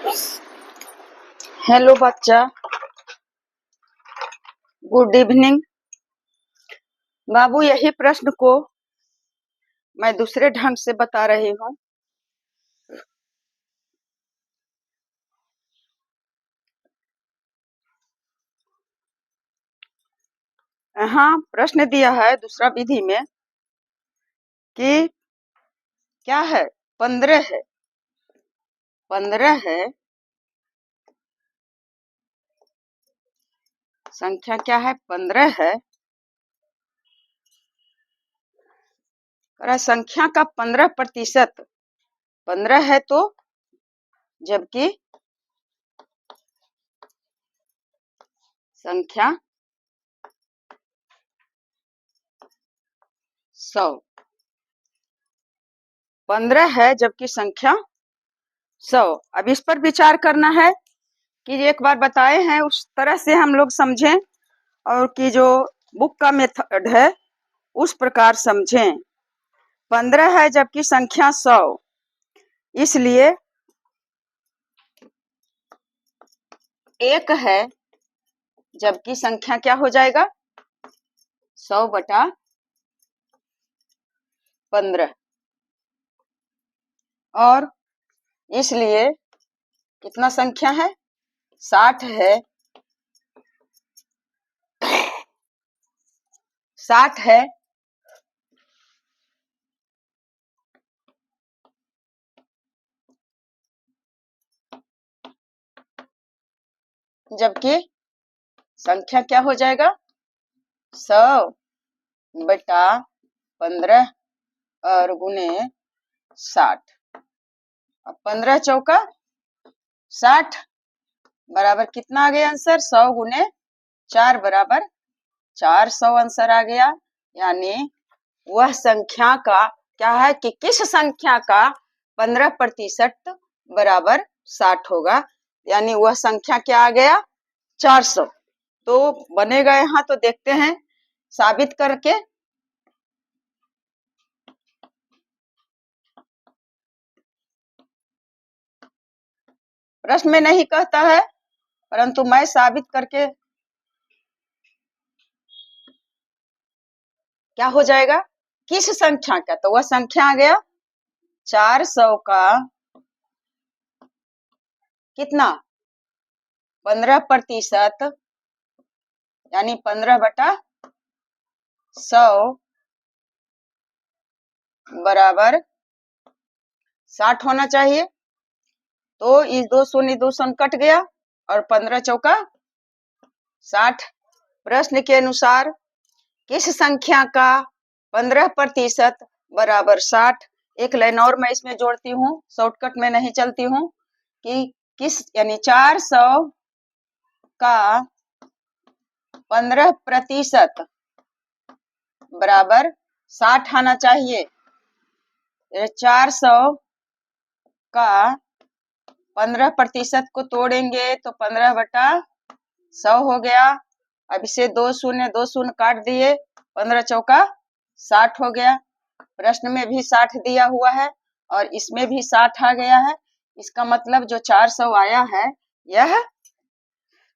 Hello बच्चा, good evening. बाबू, यही प्रश्न को मैं दूसरे ढंग से बता रही हूँ। हाँ, प्रश्न दिया है दूसरा विधि में कि क्या है, 15 है। 15 है, संख्या क्या है, 15 है। संख्या का 15%। 15 है तो जबकि संख्या 100। 15 है जबकि संख्या 100। अब इस पर विचार करना है कि एक बार बताए हैं उस तरह से हम लोग समझें, और कि जो बुक का मेथड है उस प्रकार समझें। 15 है जबकि संख्या 100, इसलिए 1 है जबकि संख्या क्या हो जाएगा, 100/15। और इसलिए कितना संख्या है, 60 है। 60 है जबकि संख्या क्या हो जाएगा, 100/15 और गुने 60। अब 15 चौका 60 बराबर कितना आ गया आंसर, 100 गुने 4 बराबर 400 आंसर आ गया। यानी वह संख्या का क्या है कि किस संख्या का 15% बराबर 60 होगा। यानी वह संख्या क्या आ गया, 400। तो बनेगा यहाँ, तो देखते हैं साबित करके। प्रश्न में नहीं कहता है, परंतु मैं साबित करके क्या हो जाएगा, किस संख्या का, तो वह संख्या आ गया 400 का कितना, 15%, यानी 15/100 बराबर 60 होना चाहिए। तो इस 2 शून्य कट गया और 15 चौका 60। प्रश्न के अनुसार किस संख्या का 15% बराबर 60। एक लाइन और मैं इसमें जोड़ती हूँ, शॉर्टकट में नहीं चलती हूँ, कि किस, यानी 400 का 15% बराबर 60 आना चाहिए। 400 का 15% को तोड़ेंगे तो 15/100 हो गया। अब इसे 2 शून्य काट दिए, 15 चौका 60 हो गया। प्रश्न में भी 60 दिया हुआ है और इसमें भी 60 आ गया है। इसका मतलब जो 400 आया है यह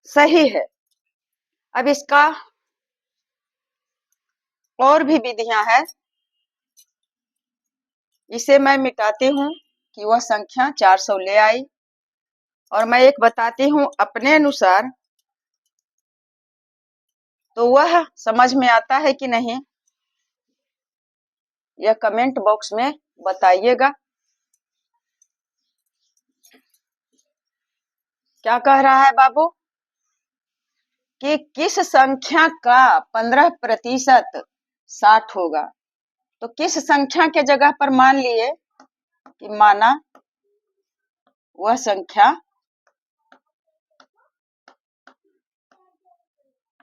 सही है। अब इसका और भी विधियां हैं, इसे मैं मिटाती हूँ कि वह संख्या 400 ले आई, और मैं एक बताती हूँ अपने अनुसार, तो वह समझ में आता है कि नहीं, यह कमेंट बॉक्स में बताइएगा। क्या कह रहा है बाबू, कि किस संख्या का 15% 60 होगा। तो किस संख्या के जगह पर मान लिए कि माना वह संख्या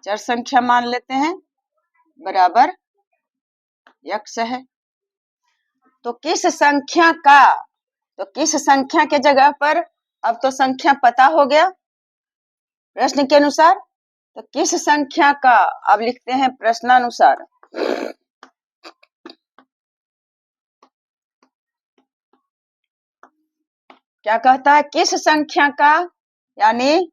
चर संख्या मान लेते हैं बराबर x है। तो किस संख्या का, तो किस संख्या के जगह पर, अब तो संख्या पता हो गया प्रश्न के अनुसार, तो किस संख्या का, अब लिखते हैं प्रश्नानुसार। क्या कहता है, किस संख्या का, यानी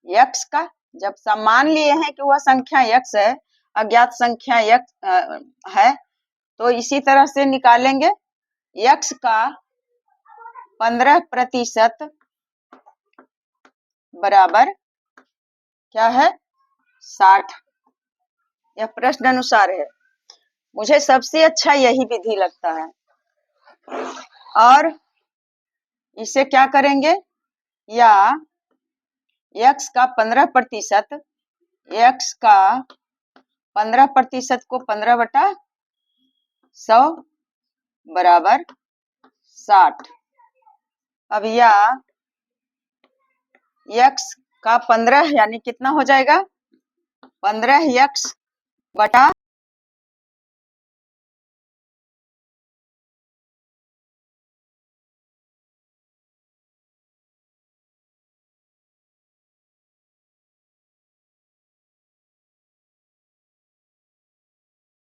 x का, जब मान लिए हैं कि वह संख्या x है, अज्ञात संख्या x है, तो इसी तरह से निकालेंगे। x का 15% बराबर क्या है, 60। यह प्रश्न अनुसार है। मुझे सबसे अच्छा यही विधि लगता है। और इसे क्या करेंगे, या x का 15%, x का 15% को 15/100 बराबर 60। अब या x का 15 यानी कितना हो जाएगा, 15x/100